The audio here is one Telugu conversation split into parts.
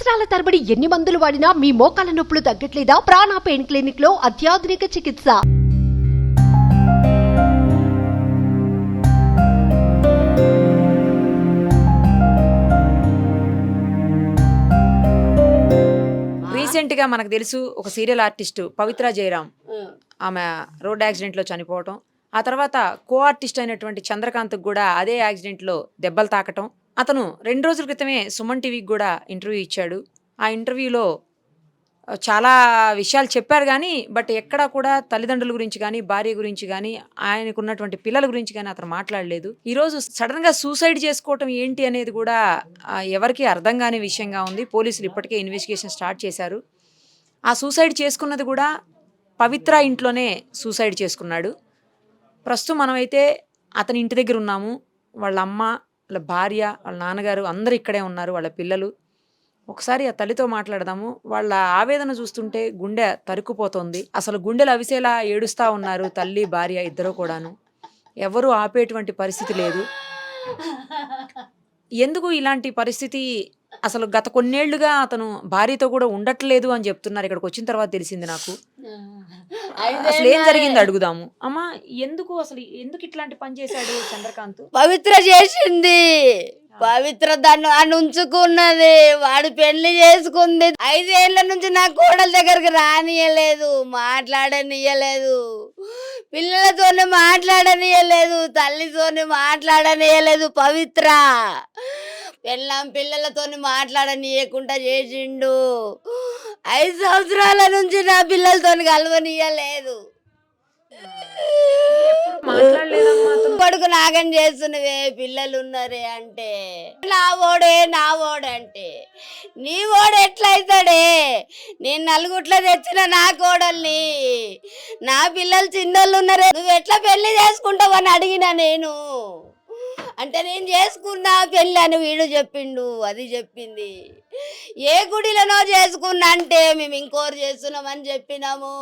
సంవత్సరాల తరబడి ఎన్ని మందులు వాడినా మీ మోకాల నొప్పులు తగ్గట్లేదా? ప్రాణ పెయిన్ క్లినిక్ లో అత్యాధునిక చికిత్స. రీసెంట్గా మనకు తెలుసు ఒక సీరియల్ ఆర్టిస్ట్ పవిత్ర జయరాం, ఆమె రోడ్ యాక్సిడెంట్లో చనిపోవటం. ఆ తర్వాత కో ఆర్టిస్ట్ అయినటువంటి చంద్రకాంత్కి కూడా అదే యాక్సిడెంట్లో దెబ్బలు తాకటం. అతను 2 రోజుల క్రితమే సుమన్ టీవీకి కూడా ఇంటర్వ్యూ ఇచ్చాడు. ఆ ఇంటర్వ్యూలో చాలా విషయాలు చెప్పారు కానీ బట్ ఎక్కడా కూడా తల్లిదండ్రుల గురించి కానీ భార్య గురించి కానీ ఆయనకు ఉన్నటువంటి పిల్లల గురించి కానీ అతను మాట్లాడలేదు. ఈరోజు సడన్గా సూసైడ్ చేసుకోవటం ఏంటి అనేది కూడా ఎవరికి అర్థం కాని విషయంగా ఉంది. పోలీసులు ఇప్పటికే ఇన్వెస్టిగేషన్ స్టార్ట్ చేశారు. ఆ సూసైడ్ చేసుకున్నది కూడా పవిత్ర ఇంట్లోనే సూసైడ్ చేసుకున్నాడు. ప్రస్తుతం మనమైతే అతని ఇంటి దగ్గర ఉన్నాము. వాళ్ళ అమ్మ, వాళ్ళ భార్య, వాళ్ళ నాన్నగారు అందరూ ఇక్కడే ఉన్నారు, వాళ్ళ పిల్లలు. ఒకసారి ఆ తల్లితో మాట్లాడదాము. వాళ్ళ ఆవేదన చూస్తుంటే గుండె తరుక్కుపోతుంది. అసలు గుండెలు అవిసేలా ఏడుస్తూ ఉన్నారు తల్లి భార్య ఇద్దరు కూడాను. ఎవరు ఆపేటువంటి పరిస్థితి లేదు. ఎందుకు ఇలాంటి పరిస్థితి? అసలు గత కొన్నేళ్లుగా అతను భార్యతో కూడా ఉండట్లేదు అని చెప్తున్నారు. ఇక్కడికి వచ్చిన తర్వాత తెలిసింది నాకు. అసలు ఏం జరిగింది అడుగుదాము. అమ్మా, ఎందుకు ఇట్లాంటి పని చేశాడు చంద్రకాంత్? పవిత్ర చేసింది. పవిత్ర దాన్ని అని ఉంచుకున్నది. వాడు పెళ్లి చేసుకుంది. 5 ఏళ్ల నుంచి నా కోడల దగ్గరికి రానియలేదు, మాట్లాడనియలేదు, పిల్లలతోనే మాట్లాడనియలేదు, తల్లితోనే మాట్లాడనియలేదు. పవిత్ర పిల్లలతోని మాట్లాడనీయకుండా చేసిండు. 5 సంవత్సరాల నుంచి నా పిల్లలతోని కలవనీయలేదు. కొడుకు నాగం చేస్తున్నవే, పిల్లలు ఉన్నారే అంటే నా ఓడంటే నీ ఓడు ఎట్లయితాడే? నేను నలుగుట్ల తెచ్చిన నా కోడల్ని, నా పిల్లలు చిన్నోళ్ళు ఉన్నారే, నువ్వు ఎట్లా పెళ్లి చేసుకుంటావని అడిగినా నేను. అంటే నేను చేసుకున్నా పెళ్ళి అని వీడు చెప్పిండు, అది చెప్పింది. ఏ గుడిలోనో చేసుకున్నా అంటే మేము ఇంకోరు చేస్తున్నామని చెప్పినాము.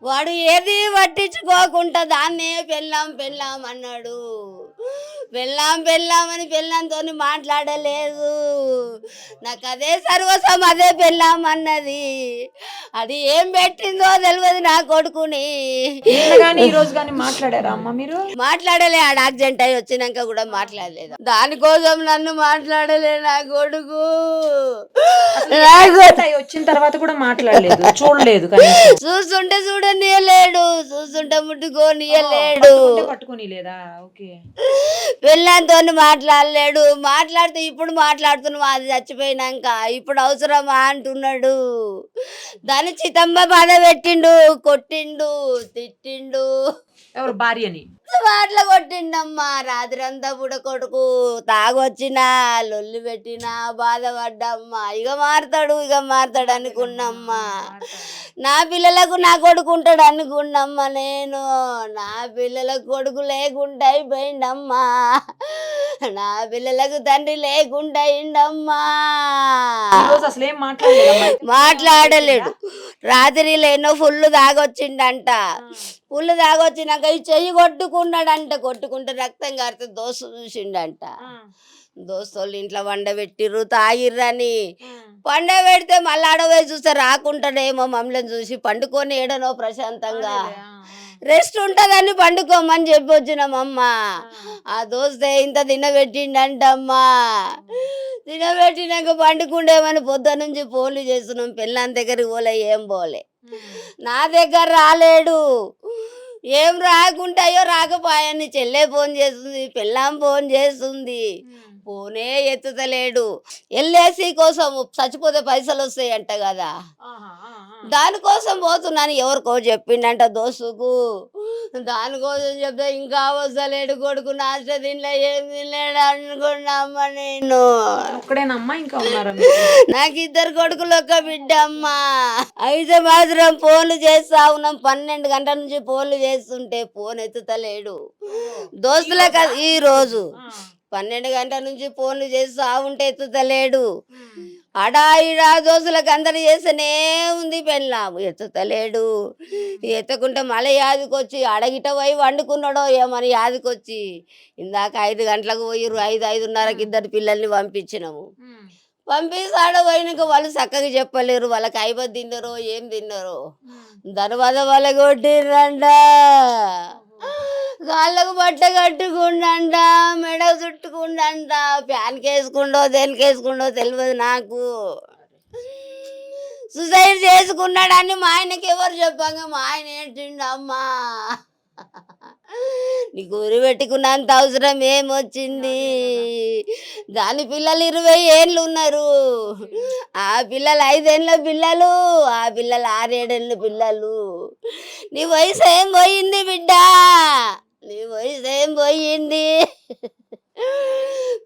వాడు ఏది పట్టించుకోకుండా దాన్నే పెళ్ళాం అన్నాడు. పెళ్ళామని పెళ్ళంతో మాట్లాడలేదు. నాకు అదే సర్వస్వం, అదే పెళ్ళాం అన్నది. అది ఏం పెట్టిందో తెలియదు నా కొడుకుని. మాట్లాడారా అమ్మ మీరు? మాట్లాడలే. ఆడ యాక్సిడెంట్ అయి వచ్చినాక కూడా మాట్లాడలేదు. దానికోసం నన్ను మాట్లాడలే నా కొడుకు. వచ్చిన తర్వాత కూడా మాట్లాడలేదు, చూడలేదు. చూస్తుంటే చూడనియలేడు, చూస్తుంటే ముట్టుకోనియలేడు, పట్టుకొని లేదా? ఓకే. పెళ్ళంతో మాట్లాడలేడు. మాట్లాడితే ఇప్పుడు మాట్లాడుతున్నావా, అది చచ్చిపోయినాక ఇప్పుడు అవసరమా అంటున్నాడు. దాన్ని చితంబ బాధ పెట్టిండు, కొట్టిండు, తిట్టిండు. ఎవరు? భార్యని మాటలు కొట్టిండమ్మా. రాత్రి అంతా కూడా కొడుకు తాగొచ్చినా లొల్లి పెట్టినా బాధపడ్డమ్మా. ఇక మారతాడు అనుకున్నమ్మా. నా పిల్లలకు నా కొడుకు ఉంటాడు అనుకున్నమ్మా నేను. నా పిల్లలకు కొడుకు లేకుండా అయిపోయిండమ్మా. నా పిల్లలకు తండ్రి లేకుండా అయిండమ్మా. మాట్లాడలేడు. రాత్రిలో ఎన్నో ఫుల్ తాగొచ్చిండంట. పుల్లు తాగొచ్చినాక ఈ చెయ్యి కొట్టుకుంటే రక్తం కారితే దోస్తు చూసిండంట. దోస్తులు ఇంట్లో వండబెట్టిర్రు, తాగిర్రని. పండబెడితే మళ్ళీ ఆడపోయి చూస్తే రాకుంటాడేమో, మమ్మల్ని చూసి పండుకొని ఏడనో ప్రశాంతంగా రెస్ట్ ఉంటుందని పండుకోమని చెప్పి వచ్చినామమ్మ. ఆ దోస్తే ఇంత తినబెట్టిండంటమ్మా. తినబెట్టినాక పండుకుండేమని పొద్దు నుంచి ఫోన్లు చేస్తున్నాం. పెళ్ళాం దగ్గరికి పోలే, ఏం పోలే. నా దగ్గర రాలేడు. ఏం రాకుంటాయో రాకపోయాని చెల్లె ఫోన్ చేస్తుంది, పెళ్ళాం ఫోన్ చేస్తుంది, ఫోనే ఎత్తుతలేడు. ఎల్ఐసి కోసం చచ్చిపోతే పైసలు వస్తాయంట కదా, దానికోసం పోతున్నాను. ఎవరికో చెప్పిండంట దోస్తుకు. దానికోసం చెప్తే ఇంకా వస్తలేడు కొడుకు. నాష్ట తినలే, ఏం తినలేడు అనుకున్నామ్మా నేను. నాకు 2 కొడుకులు, 1 బిడ్డ అమ్మా. అయితే మాత్రం ఫోన్లు చేస్తా ఉన్నాం. 12 గంటల నుంచి ఫోన్లు చేస్తుంటే ఫోన్ ఎత్తుతలేడు. దోస్తులకు ఈ రోజు 12 గంటల నుంచి ఫోన్లు చేస్తా ఉంటే ఎత్తుతలేడు. అడా దోస్తులకు అందరు చేస్తేనే ఉంది. పెళ్ళాము ఎత్తుతలేడు. ఎత్తకుంటే మళ్ళీ యాదికొచ్చి అడగిట పోయి వండుకున్నాడో ఏమని యాదికొచ్చి ఇందాక 5 గంటలకు పోయిర్రు. 5, 5:30కి 2 పిల్లల్ని పంపించినాము. పంపిస్తాడో పోయినాక వాళ్ళు చక్కగా చెప్పలేరు, వాళ్ళకి అయిపోయి తిన్నారో ఏం తిన్నారో. దర్వాజ వాళ్ళ కొట్టిర్రంట, కాళ్ళకు బట్ట కట్టుకుండంట, మెడ చుట్టుకుండంట, ఫ్యాన్కి వేసుకుండో దేనికి వేసుకుండో తెలియదు నాకు. సూసైడ్ చేసుకున్నాడని మా ఆయనకి ఎవరు చెప్పంగా మా ఆయన ఏంటిండు, అమ్మా నీకు ఊరి పెట్టుకున్నంత అవసరం ఏమొచ్చింది, దాని పిల్లలు 20 ఏళ్ళు ఉన్నారు, ఆ పిల్లలు 5 ఏళ్ళ పిల్లలు, ఆ పిల్లలు 6 ఏళ్ళ పిల్లలు. నీ వయసు ఏం పోయింది బిడ్డ, నీ వయసు ఏం పోయింది.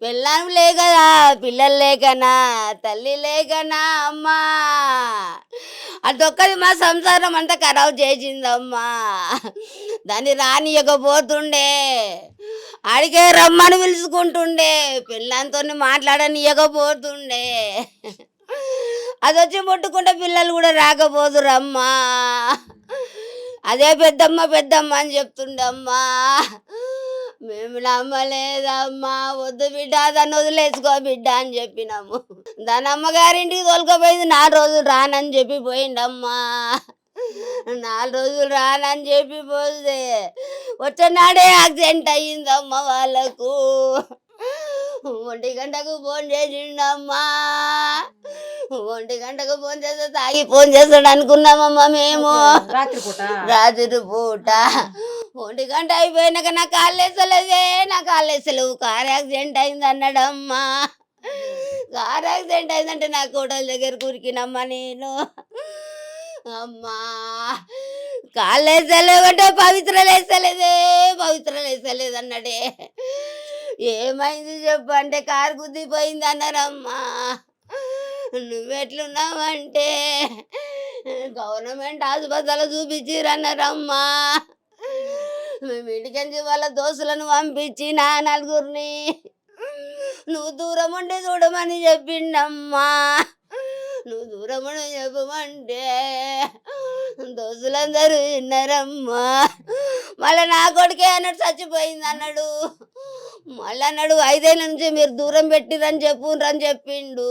పిల్లం లేకనా, పిల్లలు లేకనా, తల్లి లేకనా అమ్మా, అదొక్కది మా సంసారం అంతా ఖరాబ్ చేసిందమ్మా. దాన్ని రానియకపోతుండే, ఆడికే రమ్మని పిలుచుకుంటుండే, పిల్లంతో మాట్లాడనియకపోతుండే, అది వచ్చి ముట్టుకుంటే పిల్లలు కూడా రాకపోదురమ్మా. అదే పెద్దమ్మ పెద్దమ్మ అని చెప్తుండే అమ్మా. మేము నమ్మలేదమ్మా, వద్దు బిడ్డ దాన్ని వదిలేసుకో బిడ్డ అని చెప్పినాము. దాని అమ్మగారింటికి తోలుకపోయింది, 4 రోజులు రానని చెప్పి పోయిండమ్మా. 4 రోజులు రానని చెప్పి పోతే వచ్చేనాడే యాక్సిడెంట్ అయ్యిందమ్మా వాళ్ళకు. 1 గంటకు ఫోన్ చేసిండమ్మా, 1 గంటకు ఫోన్ చేస్తే తాగి ఫోన్ చేస్తాడు అనుకున్నామమ్మా మేము. రాత్రి పూట 1 గంట అయిపోయినాక నా కాళ్ళు వేసలేదే, నా కాళ్ళు వేసలేవు, కార్ యాక్సిడెంట్ అయింది అన్నాడమ్మా. కార్ యాక్సిడెంట్ అయిందంటే నా కోటల దగ్గర కురికినమ్మా నేను. అమ్మా కాళ్ళు వేసలేవంటే పవిత్రలు వేసలేదే, పవిత్రలు వేసలేదు అన్నాడే. ఏమైంది చెప్పు అంటే కారు గుద్దిపోయింది అన్నారమ్మా. నువ్వెట్లున్నావంటే గవర్నమెంట్ హాస్పిటల్ చూపించిరన్నారమ్మా. మేము ఇంటికెంచి వాళ్ళ దోస్తులను పంపించి నా 4గురిని నువ్వు దూరం ఉండి చూడమని చెప్పిండమ్మా. నువ్వు దూరం ఉండి చెప్పమంటే దోస్తులందరూ విన్నారమ్మా. మళ్ళీ నా కొడుకే అన్నాడు చచ్చిపోయింది అన్నాడు. మళ్ళీ అన్నాడు 5 ఏళ్ళ నుంచి మీరు దూరం పెట్టిరని చెప్పిండు.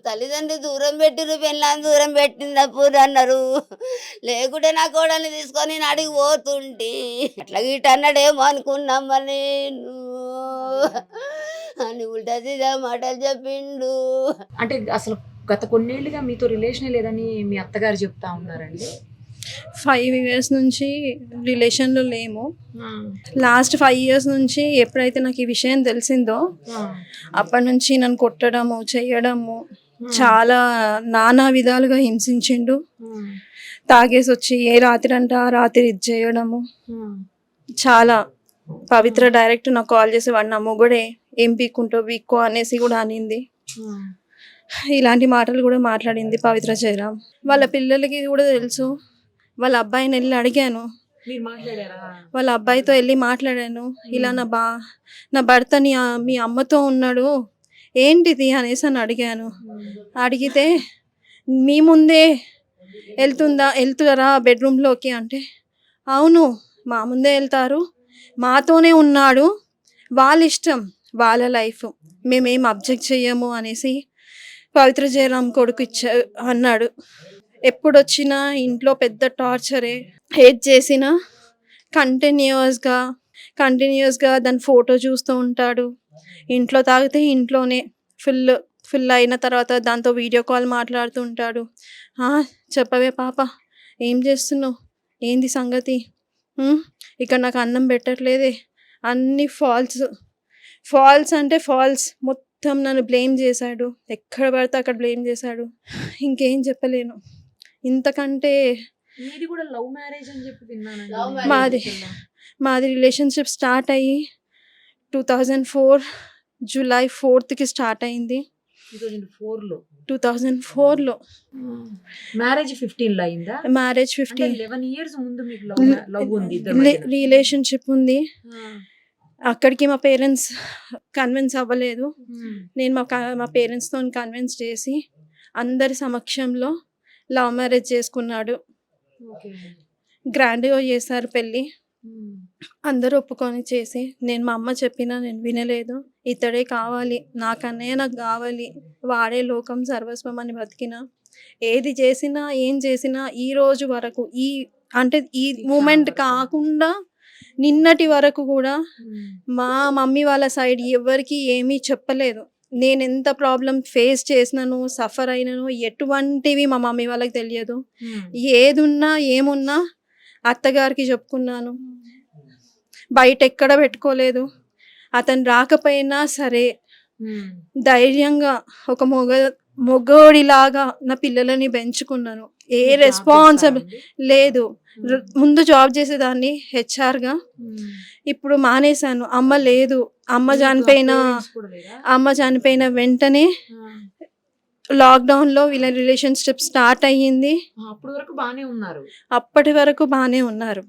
తల్లిదండ్రులు దూరం పెట్టిరు, పెళ్ళాన్ని దూరం పెట్టినప్పుడు అన్నారు. లేకుంటే నా కోడల్ని తీసుకొని నేను అడిగి పోతుంటే అట్లా గిట్ట అన్నాడేమో అనుకున్నామ్మా నేను అని ఉల్టా సీదా మాటలు చెప్పిండు. అంటే అసలు గత కొన్నేళ్లుగా మీతో రిలేషన్ లేదని మీ అత్తగారు చెప్తా ఉన్నారండి. 5 years నుంచి రిలేషన్లో లేము. లాస్ట్ 5 years నుంచి ఎప్పుడైతే నాకు ఈ విషయం తెలిసిందో అప్పటి నుంచి నన్ను కొట్టడము చేయడము చాలా నానా విధాలుగా హింసించిండు. తాగేసి వచ్చి ఏ రాత్రి అంటే ఆ రాత్రి ఇది చేయడము చాలా. పవిత్ర డైరెక్ట్ నాకు కాల్ చేసి వాడు నా మొగుడే, ఏం పీక్కుంటో పీక్కో అనేసి కూడా అనింది. ఇలాంటి మాటలు కూడా మాట్లాడింది పవిత్ర జయరాం. వాళ్ళ పిల్లలకి కూడా తెలుసు. వాళ్ళ అబ్బాయిని వెళ్ళి అడిగాను, వాళ్ళ అబ్బాయితో వెళ్ళి మాట్లాడాను. ఇలా నా భర్త మీ అమ్మతో ఉన్నాడు ఏంటిది అనేసి అని అడిగాను. అడిగితే మీ ముందే వెళ్తారా బెడ్రూమ్లోకి అంటే, అవును మా ముందే వెళ్తారు, మాతోనే ఉన్నాడు, వాళ్ళ ఇష్టం వాళ్ళ లైఫ్, మేమేం అబ్జెక్ట్ చెయ్యము అనేసి పవిత్ర జయరాం కొడుకు అన్నాడు. ఎప్పుడొచ్చినా ఇంట్లో పెద్ద టార్చరే. హేట్ చేసినా కంటిన్యూస్గా దాని ఫోటో చూస్తూ ఉంటాడు. ఇంట్లో తాగితే ఇంట్లోనే ఫుల్ అయిన తర్వాత దాంతో వీడియో కాల్ మాట్లాడుతూ ఉంటాడు. చెప్పవే పాప, ఏం చేస్తున్నావు, ఏంది సంగతి, ఇక్కడ నాకు అన్నం పెట్టట్లేదే, అన్నీ ఫాల్స్ అంటే ఫాల్స్. మొత్తం నన్ను బ్లేమ్ చేశాడు, ఎక్కడ పడితే అక్కడ బ్లేమ్ చేశాడు. ఇంకేం చెప్పలేను. ఇంతకంటే మీది కూడా లవ్ మ్యారేజ్ అని చెప్పి విన్నాను. మాది రిలేషన్షిప్ స్టార్ట్ అయ్యి 2004 July 4th స్టార్ట్ అయింది. 2004లో మ్యారేజ్ 15లో అయిందా? మ్యారేజ్ 11 years ముందు మీకు లవ్ ఉంది, రిలేషన్షిప్ ఉంది. అక్కడికి మా పేరెంట్స్ కన్విన్స్ అవ్వలేదు. నేను మా పేరెంట్స్తో కన్విన్స్ చేసి అందరి సమక్షంలో లవ్ మ్యారేజ్ చేసుకున్నాడు. గ్రాండ్గా చేశారు పెళ్ళి. అందరూ ఒప్పుకొని చేసి నేను మా అమ్మ చెప్పినా నేను వినలేదు. ఇతడే కావాలి, నాకన్నయ్య నాకు కావాలి, వాడే లోకం సర్వస్వం అని బతికిన. ఏది చేసినా ఏం చేసినా ఈ రోజు వరకు అంటే ఈ మూమెంట్ కాకుండా నిన్నటి వరకు కూడా మా మమ్మీ వాళ్ళ సైడ్ ఎవరికి ఏమీ చెప్పలేదు. నేను ఎంత ప్రాబ్లం ఫేస్ చేసినాను, సఫర్ అయినాను ఎటువంటివి మా మమ్మీ వాళ్ళకి తెలియదు. ఏదున్నా ఏమున్నా అత్తగారికి చెప్పుకున్నాను, బయట ఎక్కడ పెట్టుకోలేదు. అతను రాకపోయినా సరే ధైర్యంగా ఒక మొగోడిలాగా నా పిల్లలని పెంచుకున్నాను. ఏ రెస్పాన్సిబుల్ లేదు. ముందు జాబ్ చేసేదాన్ని హెచ్ఆర్గా, ఇప్పుడు మానేశాను. అమ్మ లేదు. అమ్మ చనిపోయిన వెంటనే లాక్డౌన్లో వీళ్ళ రిలేషన్షిప్ స్టార్ట్ అయ్యింది. అప్పటి వరకు బాగానే ఉన్నారు.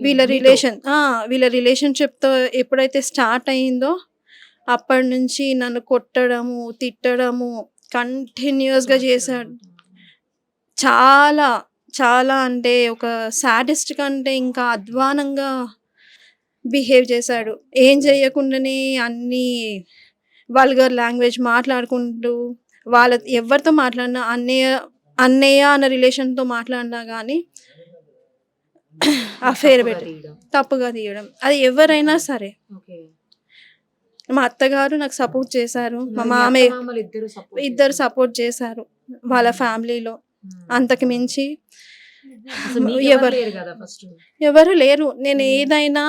వీళ్ళ రిలేషన్షిప్తో ఎప్పుడైతే స్టార్ట్ అయ్యిందో అప్పటి నుంచి నన్ను కొట్టడము, తిట్టడము కంటిన్యూస్గా చేశాడు. చాలా చాలా అంటే ఒక సాడిస్ట్ కంటే ఇంకా అధ్వానంగా బిహేవ్ చేశాడు. ఏం చేయకుండానే అన్ని వల్గర్ లాంగ్వేజ్ మాట్లాడుకుంటూ, ఎవరితో మాట్లాడినా అన్నయ్య అన్న రిలేషన్తో మాట్లాడినా కానీ అఫేర్ పెట్టి తప్పుగా తీయడం, అది ఎవరైనా సరే. మా అత్తగారు నాకు సపోర్ట్ చేశారు, మా మామయ్య ఇద్దరు సపోర్ట్ చేశారు వాళ్ళ ఫ్యామిలీలో. అంతకు మించి ఎవరు లేరు. నేను ఏదైనా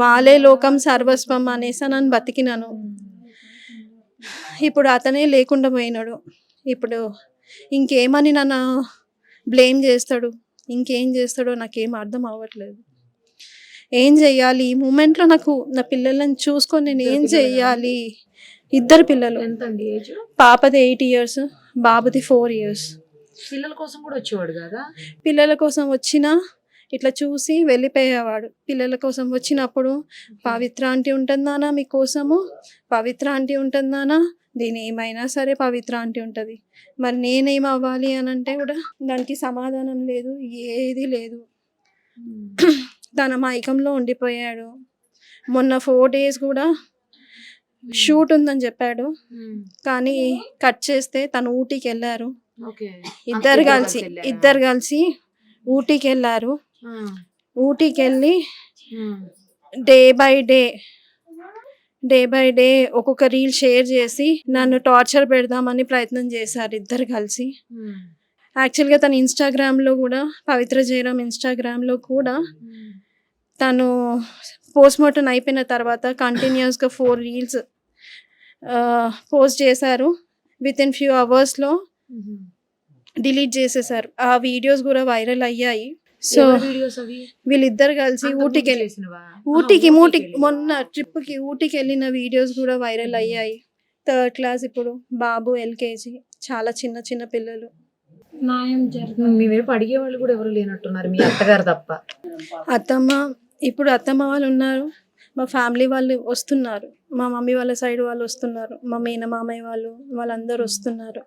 వాళ్ళే లోకం సర్వస్వం అనేసి నన్ను బతికినాను. ఇప్పుడు అతనే లేకుండా పోయినాడు. ఇప్పుడు ఇంకేమని నన్ను బ్లేమ్ చేస్తాడు, ఇంకేం చేస్తాడో నాకేం అర్థం అవ్వట్లేదు. ఏం చెయ్యాలి ఈ మూమెంట్లో? నాకు నా పిల్లలను చూసుకొని నేను ఏం చెయ్యాలి? ఇద్దరు పిల్లలు, పాపది 8 years, బాబుది 4 years. పిల్లల కోసం కూడా వచ్చేవాడు కదా? పిల్లల కోసం వచ్చినా ఇట్లా చూసి వెళ్ళిపోయేవాడు. పిల్లల కోసం వచ్చినప్పుడు పవిత్ర ఆంటీ ఉంటుందానా మీకోసము, పవిత్ర ఆంటీ ఉంటుందానా, దీని ఏమైనా సరే పవిత్ర ఆంటీ ఉంటుంది. మరి నేనేం అవ్వాలి అని అంటే కూడా దానికి సమాధానం లేదు, ఏది లేదు. తన మైకంలో ఉండిపోయాడు. మొన్న 4 days కూడా షూట్ ఉందని చెప్పాడు, కానీ కట్ చేస్తే తను ఊటీకి వెళ్ళారు. ఇద్దరు కలిసి ఊటీకి వెళ్ళారు. ఊటీకి వెళ్ళి డే బై డే ఒక్కొక్క రీల్ షేర్ చేసి నన్ను టార్చర్ పెడదామని ప్రయత్నం చేశారు ఇద్దరు కలిసి. యాక్చువల్గా తను ఇన్స్టాగ్రామ్లో కూడా, పవిత్ర జయరాం ఇన్స్టాగ్రామ్లో కూడా తను పోస్ట్మార్టం అయిపోయిన తర్వాత కంటిన్యూస్గా 4 reels పోస్ట్ చేశారు. వితిన్ few hoursలో డిలీట్ చేసేసారు. ఆ వీడియోస్ కూడా వైరల్ అయ్యాయి. సో వీళ్ళిద్దరు కలిసి ఊటీకి మొన్న ట్రిప్కి ఊటీకి వెళ్ళిన వీడియోస్ కూడా వైరల్ అయ్యాయి. 3rd class, ఇప్పుడు బాబు LKG, చాలా చిన్న చిన్న పిల్లలు. మేమేపు అడిగే వాళ్ళు కూడా ఎవరు లేనట్టున్నారు, మీ అత్తగారు తప్ప. అత్తమ్మ వాళ్ళు ఉన్నారు, మా ఫ్యామిలీ వాళ్ళు వస్తున్నారు, మా మమ్మీ వాళ్ళ సైడ్ వాళ్ళు వస్తున్నారు, మా మేనమామయ్య వాళ్ళందరూ వస్తున్నారు,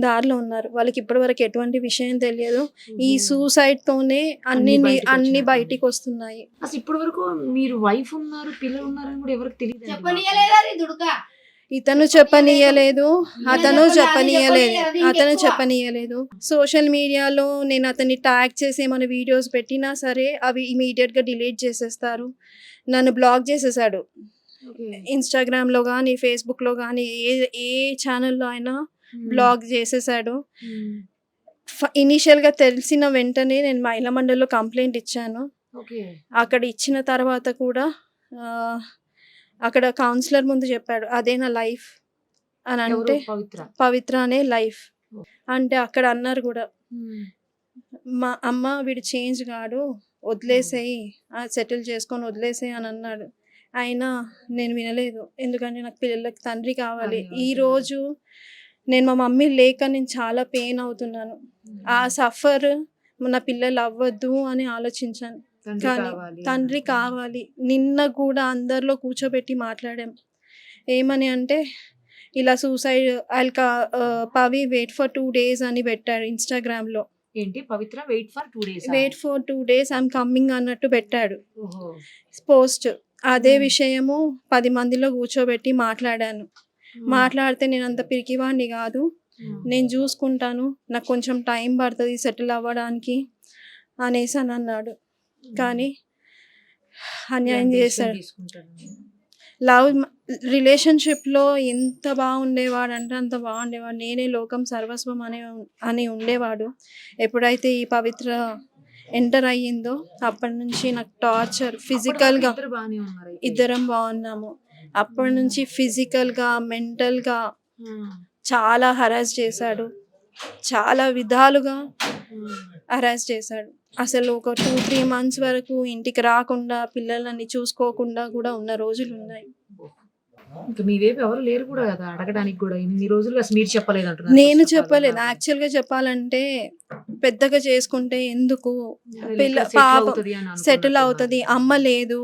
దారిలో ఉన్నారు. వాళ్ళకి ఇప్పటి వరకు ఎటువంటి విషయం తెలియదు. ఈ సూసైడ్ తోనే అన్ని బయటికి వస్తున్నాయి. అసలు ఇప్పటి వరకు మీరు వైఫ్ ఉన్నారు, పిల్లలు ఉన్నారని కూడా ఎవరికి తెలియదు. ఇతను చెప్పనీయలేదు. సోషల్ మీడియాలో నేను అతన్ని ట్యాగ్ చేసి ఏమైనా వీడియోస్ పెట్టినా సరే అవి ఇమీడియట్గా డిలీట్ చేసేస్తారు. నన్ను బ్లాక్ చేసేసాడు. ఇన్స్టాగ్రామ్లో కానీ, ఫేస్బుక్లో కానీ, ఏ ఛానల్లో అయినా బ్లాక్ చేసేసాడు. ఇనీషియల్గా తెలిసిన వెంటనే నేను మహిళా మండలిలో కంప్లైంట్ ఇచ్చాను. అక్కడ ఇచ్చిన తర్వాత కూడా అక్కడ కౌన్సిలర్ ముందు చెప్పాడు, అదే నా లైఫ్ అని. అంటే పవిత్ర అనే లైఫ్ అంటే అక్కడ అన్నారు కూడా, మా అమ్మ వీడు చేంజ్ కాడు, వదిలేసేయి, సెటిల్ చేసుకొని వదిలేసేయి అని అన్నాడు. అయినా నేను వినలేదు, ఎందుకంటే నాకు పిల్లలకి తండ్రి కావాలి. ఈరోజు నేను మా మమ్మీ లేక నేను చాలా పెయిన్ అవుతున్నాను. ఆ సఫర్ నా పిల్లలు అవ్వద్దు అని ఆలోచించాను, కానీ తండ్రి కావాలి. నిన్న కూడా అందరిలో కూర్చోబెట్టి మాట్లాడాం. ఏమని అంటే ఇలా suicide Pavi wait for 2 days అని పెట్టాడు ఇన్స్టాగ్రామ్లో. ఏంటి Pavitra wait for 2 days wait for 2 days I'm coming అన్నట్టు పెట్టాడు ఓహో పోస్ట్. అదే విషయము 10 మందిలో కూర్చోబెట్టి మాట్లాడాను. మాట్లాడితే నేను అంత పిరికివాడిని కాదు, నేను చూసుకుంటాను, నాకు కొంచెం టైం పడుతుంది సెటిల్ అవ్వడానికి అనేసి అని అన్నాడు. కానీ అన్యాయం చేశాడు. లవ్ రిలేషన్షిప్లో ఎంత బాగుండేవాడు అంటే అంత బాగుండేవాడు. నేనే లోకం సర్వస్వం అని ఉండేవాడు. ఎప్పుడైతే ఈ పవిత్ర ఎంటర్ అయ్యిందో అప్పటి నుంచి నాకు టార్చర్ ఫిజికల్గా, ఇద్దరం బాగున్నాము, అప్పటి నుంచి ఫిజికల్గా మెంటల్గా చాలా హరాస్ చేశాడు, చాలా విధాలుగా హరాస్ చేశాడు. అసలు ఒక 2-3 months వరకు ఇంటికి రాకుండా పిల్లలని చూసుకోకుండా కూడా ఉన్న రోజులు ఉన్నాయి. ఇంకా మీ వైపు ఎవరు లేరు కూడా కదా అడగడానికి కూడా, ఇన్ని రోజులుగా అసలు మీరు చెప్పలేదు అంటున్నారు. నేను చెప్పలేదు. యాక్చువల్గా చెప్పాలంటే పెద్దగా చేసుకుంటే ఎందుకు, పాప సెటిల్ అవుతుంది, అమ్మ లేదు,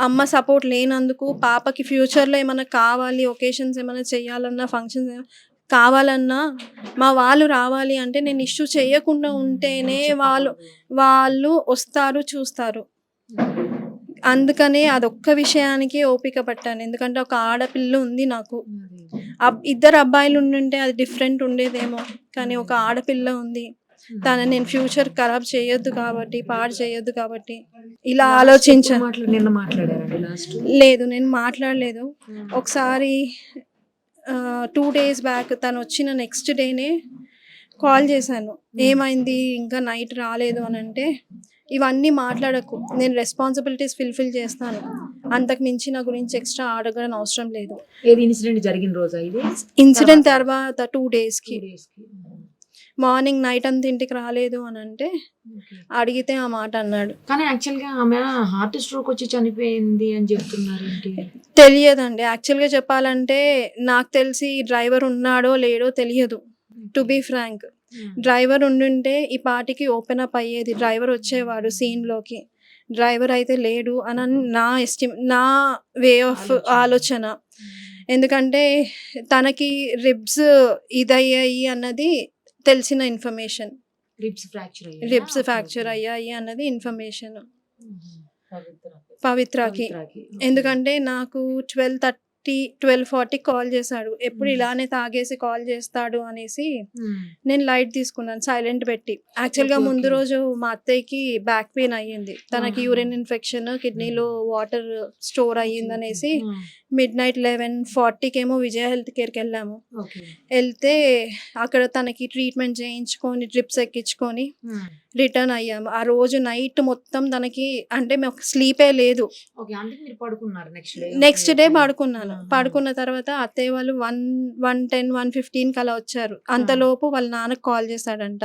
అమ్మ సపోర్ట్ లేనందుకు పాపకి ఫ్యూచర్లో ఏమైనా కావాలి, ఒకేషన్స్ ఏమైనా చేయాలన్నా, ఫంక్షన్స్ కావాలన్నా మా వాళ్ళు రావాలి అంటే నేను ఇష్యూ చేయకుండా ఉంటేనే వాళ్ళు వస్తారు చూస్తారు. అందుకనే అదొక్క విషయానికి ఓపిక పట్టాను. ఎందుకంటే ఒక ఆడపిల్ల ఉంది నాకు. ఇద్దరు అబ్బాయిలు ఉండుంటే అది డిఫరెంట్ ఉండేదేమో, కానీ ఒక ఆడపిల్ల ఉంది, తనని నేను ఫ్యూచర్ ఖరాబ్ చేయొద్దు కాబట్టి, పాడు చేయొద్దు కాబట్టి ఇలా ఆలోచించాను. నిన్న మాట్లాడారండి లాస్ట్? లేదు, నేను మాట్లాడలేదు. ఒకసారి 2 days బ్యాక్ తను వచ్చిన నెక్స్ట్ డేనే కాల్ చేశాను, ఏమైంది ఇంకా నైట్ రాలేదు అని అంటే, ఇవన్నీ మాట్లాడకు, నేను రెస్పాన్సిబిలిటీస్ ఫుల్ఫిల్ చేస్తాను, అంతకు మించి నా గురించి ఎక్స్ట్రా అడగడం అవసరం లేదు. ఏది ఇన్సిడెంట్ జరిగిన రోజా ఇది? ఇన్సిడెంట్ తర్వాత 2 daysకి మార్నింగ్ నైట్ అంతా ఇంటికి రాలేదు అని అంటే అడిగితే ఆ మాట అన్నాడు. కానీ యాక్చువల్గా ఆమె హార్ట్ స్ట్రోక్ వచ్చి చనిపోయింది అని చెప్తున్నారు. తెలియదండి. యాక్చువల్గా చెప్పాలంటే నాకు తెలిసి డ్రైవర్ ఉన్నాడో లేడో తెలియదు. టు బీ ఫ్రాంక్, డ్రైవర్ ఉండుంటే ఈ పాటికి ఓపెన్ అప్ అయ్యేది, డ్రైవర్ వచ్చేవాడు సీన్లోకి. డ్రైవర్ అయితే లేడు అని నా వే ఆఫ్ ఆలోచన. ఎందుకంటే తనకి రిబ్స్ ఇదయ్యాయి అన్నది తెలిసిన ఇన్ఫర్మేషన్, రిబ్స్ ఫ్రాక్చర్ అయ్యాయి అన్నది ఇన్ఫర్మేషన్ పవిత్రకి. ఎందుకంటే నాకు 12:40 కాల్ చేశాడు. ఎప్పుడు ఇలానే తాగేసి కాల్ చేస్తాడు అనేసి నేను లైట్ తీసుకున్నాను, సైలెంట్ పెట్టి. యాక్చువల్గా ముందు రోజు మా అత్తయ్యకి బ్యాక్ పెయిన్ అయ్యింది, తనకి యూరిన్ ఇన్ఫెక్షన్, కిడ్నీలో వాటర్ స్టోర్ అయ్యింది అనేసి midnight 11:40 ఏమో విజయ హెల్త్ కేర్కి వెళ్ళాము. వెళ్తే అక్కడ తనకి ట్రీట్మెంట్ చేయించుకొని డ్రిప్స్ ఎక్కించుకొని రిటర్న్ అయ్యాము. ఆ రోజు నైట్ మొత్తం తనకి అంటే మాకు స్లీపే లేదు. నెక్స్ట్ డే పడుకున్నాను. పడుకున్న తర్వాత అత్తయ్య వాళ్ళు 1:10, 1:15 అలా వచ్చారు. అంతలోపు వాళ్ళ నాన్నకు కాల్ చేశాడంట.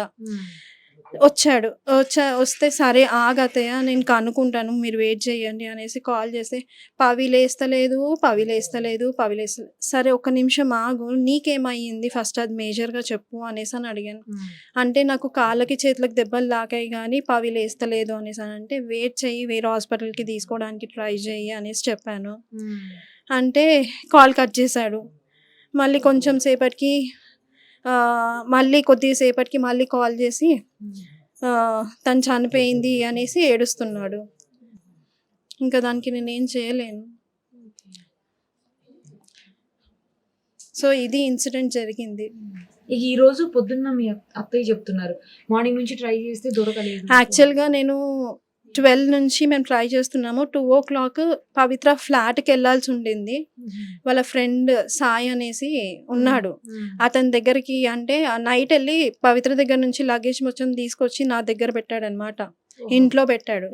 వస్తే సరే ఆగతయ్య నేను కనుక్కుంటాను, మీరు వెయిట్ చేయండి అనేసి కాల్ చేస్తే పవి లేస్తలేదు. సరే ఒక్క నిమిషం ఆగు, నీకేమయ్యింది ఫస్ట్ అది మేజర్గా చెప్పు అనేసి అని అడిగాను. అంటే నాకు కాళ్ళకి చేతులకు దెబ్బలు తాకాయి కానీ పవి లేస్తలేదు అనేసి అని అంటే, వెయిట్ చెయ్యి, వేరే హాస్పిటల్కి తీసుకోవడానికి ట్రై చెయ్యి అనేసి చెప్పాను. అంటే కాల్ కట్ చేశాడు. మళ్ళీ కొంచెం సేపటికి మళ్ళీ కొద్దిసేపటికి మళ్ళీ కాల్ చేసి తను చనిపోయింది అనేసి ఏడుస్తున్నాడు. ఇంకా దానికి నేనేం చేయలేను. సో ఇది ఇన్సిడెంట్ జరిగింది. ఈ రోజు పొద్దున్న మీ అత్తయ్య చెప్తున్నారు మార్నింగ్ నుంచి ట్రై చేస్తే దొరకలేదు. యాక్చువల్గా నేను 12 నుంచి మేము ట్రై చేస్తున్నాము. 2 o'clock పవిత్ర ఫ్లాట్కి వెళ్ళాల్సి ఉండింది. వాళ్ళ ఫ్రెండ్ సాయి అనేసి ఉన్నాడు, అతని దగ్గరికి అంటే నైట్ వెళ్ళి పవిత్ర దగ్గర నుంచి లగేజ్ మొత్తం తీసుకొచ్చి నా దగ్గర పెట్టాడనమాట. ఇంట్లో పెట్టాడు,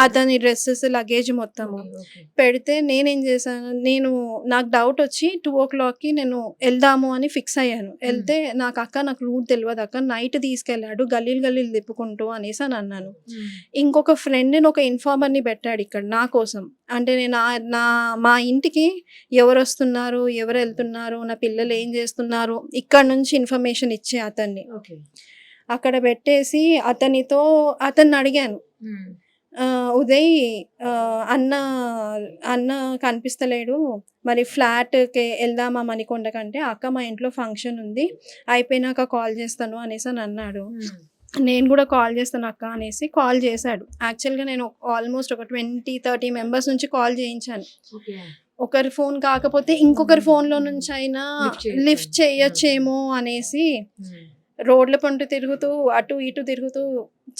అతని డ్రెస్సెస్ లగేజ్ మొత్తము పెడితే నేనేం చేశాను, నాకు డౌట్ వచ్చి 2 o'clockకి నేను వెళ్దాము అని ఫిక్స్ అయ్యాను. వెళ్తే నాకు రూట్ తెలియదు అక్క, నైట్ తీసుకెళ్ళాడు గల్లీలు తిప్పుకుంటూ అనేసి అని అన్నాను. ఇంకొక ఫ్రెండ్ని ఒక ఇన్ఫార్మర్ని పెట్టాడు ఇక్కడ నా కోసం. అంటే నేను మా ఇంటికి ఎవరు వస్తున్నారు, ఎవరు వెళ్తున్నారు, నా పిల్లలు ఏం చేస్తున్నారు, ఇక్కడ నుంచి ఇన్ఫర్మేషన్ ఇచ్చే అతన్ని అక్కడ పెట్టేసి అతన్ని అడిగాను, ఉదయ్ అన్న అన్న కనిపిస్తలేడు, మరి ఫ్లాట్కి వెళ్దామా మణికొండ కంటే, అక్క మా ఇంట్లో ఫంక్షన్ ఉంది అయిపోయినాక కాల్ చేస్తాను అనేసి అని అన్నాడు. నేను కూడా కాల్ చేస్తాను అక్క అనేసి కాల్ చేశాడు. యాక్చువల్గా నేను ఆల్మోస్ట్ ఒక 20-30 మెంబర్స్ నుంచి కాల్ చేయించాను. ఒకరి ఫోన్ కాకపోతే ఇంకొకరి ఫోన్లో నుంచి అయినా లిఫ్ట్ చేయొచ్చేమో అనేసి రోడ్ల పంట తిరుగుతూ అటు ఇటు తిరుగుతూ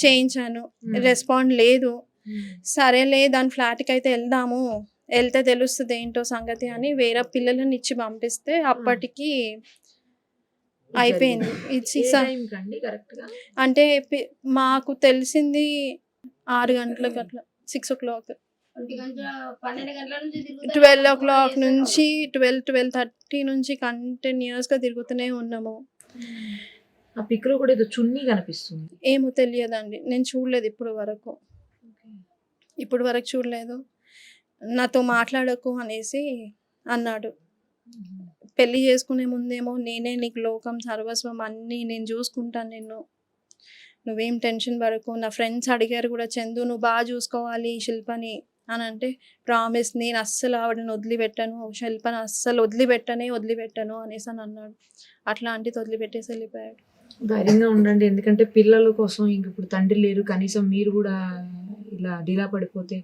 చేయించాను. రెస్పాండ్ లేదు. సరేలే దాని ఫ్లాట్కి అయితే వెళ్దాము, వెళ్తే తెలుస్తుంది ఏంటో సంగతి అని వేరే పిల్లలని ఇచ్చి పంపిస్తే అప్పటికి అయిపోయింది. అంటే మాకు తెలిసింది 6 గంటలకు అట్లా, 6 o'clock, 12 o'clock నుంచి 12-12:30 నుంచి కంటిన్యూస్గా తిరుగుతూనే ఉన్నాము. ఆ పిక్ లో కూడా ఏదో చున్నీ కనిపిస్తుంది. ఏమో తెలియదండి, నేను చూడలేదు ఇప్పుడు వరకు చూడలేదు. నాతో మాట్లాడకు అనేసి అన్నాడు. పెళ్లి చేసుకునే ముందేమో నేనే నీకు లోకం సర్వస్వం అన్నీ నేను చూసుకుంటాను, నువ్వేం టెన్షన్ పడకు. నా ఫ్రెండ్స్ అడిగారు కూడా, చందు నువ్వు బాగా చూసుకోవాలి శిల్పని అని అంటే, ప్రామిస్ నేను అస్సలు ఆవిడని వదిలిపెట్టాను, శిల్పని అస్సలు వదిలిపెట్టాను అనేసి అని అన్నాడు. అట్లాంటిది వదిలిపెట్టేసి వెళ్ళిపోయాడు. ధైర్యంగా ఉండండి, ఎందుకంటే పిల్లల కోసం ఇంక ఇప్పుడు తండ్రి లేరు, కనీసం మీరు కూడా ఇలా డీలా పడిపోతే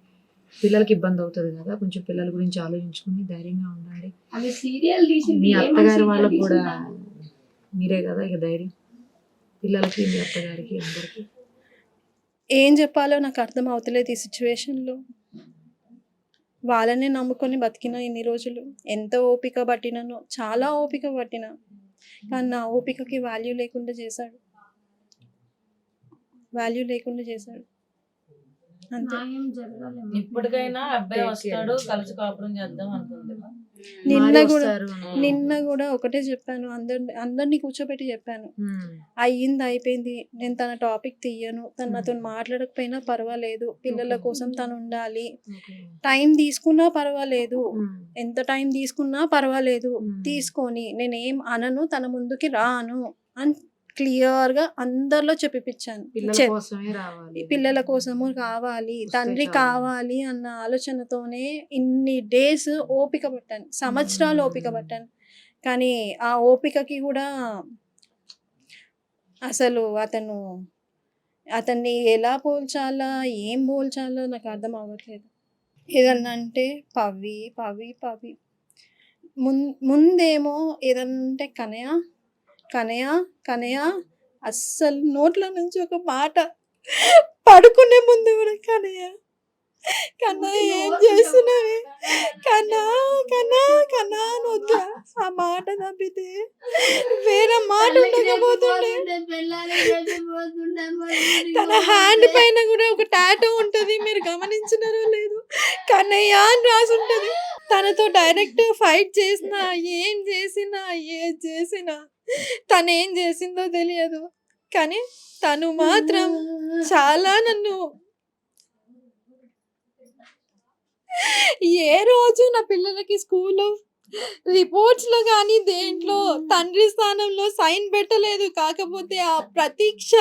పిల్లలకి ఇబ్బంది అవుతుంది కదా. కొంచెం పిల్లల గురించి ఆలోచించుకుని ధైర్యంగా ఉండండి. మీ అత్తగారి వాళ్ళకు కూడా మీరే కదా ఇక ధైర్యం, పిల్లలకి మీ అత్తగారికి అందరికి. ఏం చెప్పాలో నాకు అర్థం అవుతలేదు ఈ సిచ్యువేషన్లో. వాళ్ళనే నమ్ముకొని బతికిన ఇన్ని రోజులు, ఎంత ఓపిక పట్టినానో, చాలా ఓపిక పట్టినా, కానీ నా ఓపికకి వాల్యూ లేకుండా చేశాడు అంతే. ఇప్పటికైనా అబ్బాయి వస్తాడు, కలిసి కాపురం చేద్దాం అనుకుంది. నిన్న కూడా ఒకటే చెప్పాను, అందరినీ కూర్చోబెట్టి చెప్పాను, అయ్యింది అయిపోయింది, నేను తన టాపిక్ తీయను, తను నాతో మాట్లాడకపోయినా పర్వాలేదు, పిల్లల కోసం తను ఉండాలి, టైం తీసుకున్నా పర్వాలేదు, ఎంత టైం తీసుకున్నా పర్వాలేదు, తీసుకొని నేనేం అనను, తన ముందుకి రాను అని క్లియర్గా అందరిలో చెప్పిపించాను. పిల్లల కోసము కావాలి, తండ్రి కావాలి అన్న ఆలోచనతోనే ఇన్ని డేస్ ఓపిక పట్టాను, సంవత్సరాలు ఓపిక పట్టాను. కానీ ఆ ఓపికకి కూడా అసలు అతన్ని ఎలా పోల్చాలా, ఏం పోల్చాలో నాకు అర్థం అవ్వట్లేదు. ఏదన్నా అంటే పవి పవి పవి, ముందేమో ఏదన్నా అంటే కనయ అస్సలు నోట్ల నుంచి ఒక మాట, పడుకునే ముందు కూడా కనయ ఏం చేస్తున్నావే, కన్నా అని వద్దా ఆ మాట తప్పితే వేరే మాట ఉండకపోతుండే. తన హ్యాండ్ పైన కూడా ఒక టాటూ ఉంటుంది, మీరు గమనించినారో లేదు, కన్నయ్య అని రాసి ఉంటుంది. తనతో డైరెక్ట్ ఫైట్ చేసినా, ఏది చేసినా తను ఏం చేసిందో తెలియదు, కానీ తను మాత్రం చాలా నన్ను, ఏ రోజు నా పిల్లలకి స్కూల్లో రిపోర్ట్స్లో కానీ దేంట్లో తండ్రి స్థానంలో సైన్ పెట్టలేదు. కాకపోతే ఆ ప్రతీక్ష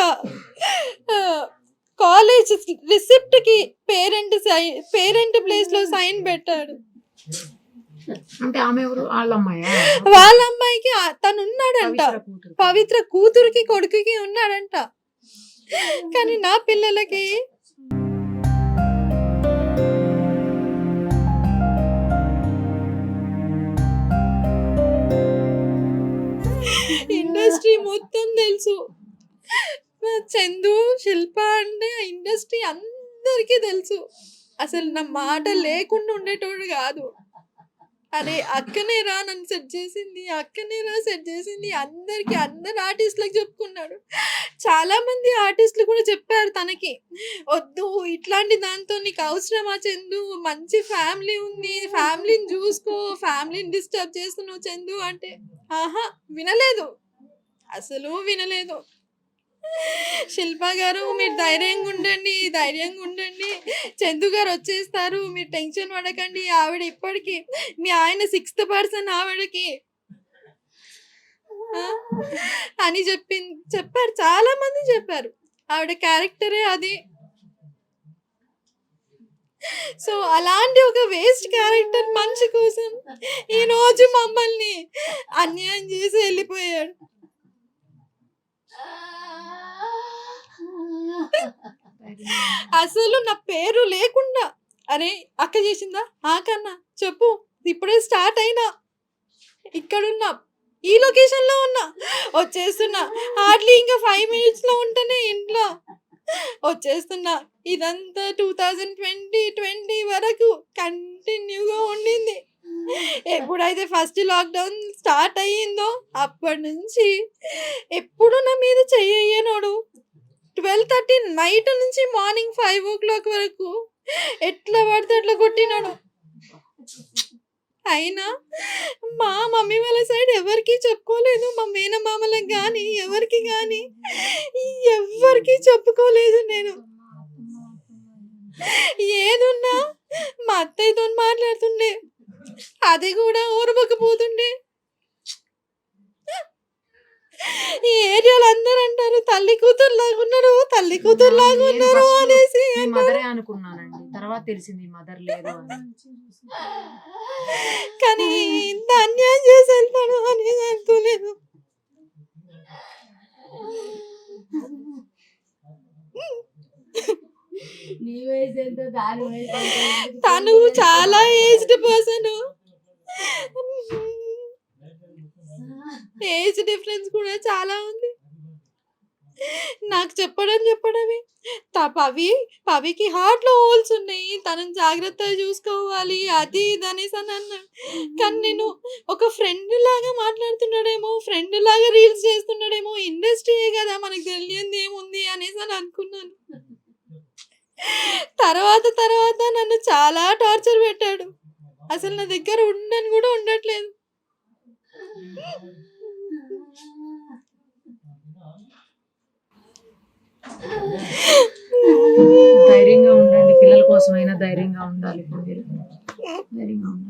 కాలేజ్ రిసిప్ట్కి పేరెంట్ ప్లేస్లో సైన్ పెట్టాడు. అంటే ఆమె ఎవరు? వాళ్ళ అమ్మాయికి తను ఉన్నాడంట, పవిత్ర కూతురికి కొడుకుకి ఉన్నాడంట, కానీ నా పిల్లలకి ఇండస్ట్రీ మొత్తం తెలుసు. చందు, శిల్ప అంటే ఇండస్ట్రీ అందరికీ తెలుసు. అసలు నా మాట లేకుండా ఉండేటోడు కాదు. అరే అక్కనే రా నన్ను సెట్ చేసింది, అందరికి, అందరు ఆర్టిస్టులకు చెప్పుకున్నాడు. చాలా మంది ఆర్టిస్టులు కూడా చెప్పారు తనకి, వద్దు ఇట్లాంటి దాంతో నీకు అవసరమా చందు, మంచి ఫ్యామిలీ ఉంది, ఫ్యామిలీని చూసుకో, ఫ్యామిలీని డిస్టర్బ్ చేస్తున్నావు చందు అంటే, ఆహా వినలేదు, అసలు వినలేదు. శిల్ప గారు మీరు ధైర్యంగా ఉండండి, చందు గారు వచ్చేస్తారు, మీరు టెన్షన్ పడకండి, ఆవిడ ఇప్పటికీ మీ ఆయన 6th పర్సన్ ఆవిడకి అని చెప్పారు. చాలా మంది చెప్పారు, ఆవిడ క్యారెక్టరే అది. సో అలాంటి ఒక వేస్ట్ క్యారెక్టర్ మనిషి కోసం ఈ రోజు మమ్మల్ని అన్యాయం చేసి వెళ్ళిపోయాడు. అసలు నా పేరు లేకుండా అరే అక్క చేసిందా కన్నా చెప్పు, ఇప్పుడే స్టార్ట్ అయినా, ఇక్కడున్నా, ఈ లొకేషన్ లో ఉన్నా, వచ్చేస్తున్నా, హార్డ్లీ ఇంకా 5 minutes లో ఉంటేనే ఇంట్లో వచ్చేస్తున్నా. ఇదంతా 2020 వరకు కంటిన్యూగా ఉండింది. ఎప్పుడైతే ఫస్ట్ లాక్డౌన్ స్టార్ట్ అయ్యిందో అప్పటి నుంచి ఎప్పుడు నా మీద చెయ్యనోడు. 12:30 నైట్ నుంచి మార్నింగ్ 5 o'clock వరకు ఎట్లా పడితే అట్లా కొట్టినాడు. అయినా మా మమ్మీ వాళ్ళ సైడ్ ఎవరికి చెప్పుకోలేదు, మా మేనమామలకు కానీ ఎవరికి కానీ ఎవరికి చెప్పుకోలేదు. నేను ఏదున్నా మా అత్తయ్యతో మాట్లాడుతుండే, అది కూడా ఓర్వకపోతుండే. ఈ ఏరియాలో అందరూ అంటారు తల్లి కూతురు లాగున్నారు, తల్లి కూతురు లాగున్నారు అనేసి మదరే అనుకున్నానండి, తర్వాత తెలిసింది మదర్ లేదు అని. కానీ ఇంత అన్యాయం చేసి వెళ్తాడు అనేది అనుకోలేదు. తను చాలా ఏజ్డ్ పర్సన్, ఏజ్ డిఫరెన్స్ కూడా చాలా ఉంది. నాకు చెప్పడమే పవికి హార్ట్ లో హోల్స్ ఉన్నాయి, తనని జాగ్రత్తగా చూసుకోవాలి అది ఇది అనేసి అని అన్నాడు. కానీ నేను ఒక ఫ్రెండ్ లాగా మాట్లాడుతున్నాడేమో, ఫ్రెండ్ లాగా రీల్స్ చేస్తున్నాడేమో, ఇండస్ట్రీయే కదా మనకు తెలియంది ఏముంది అనేసి అని అనుకున్నాను. తర్వాత నన్ను చాలా టార్చర్ పెట్టాడు. అసలు నా దగ్గర ఉండని కూడా ఉండట్లేదు. ధైర్యంగా ఉండండి, పిల్లల కోసమైనా ధైర్యంగా ఉండాలి. ఇప్పుడు మీరు ధైర్యంగా ఉండాలి.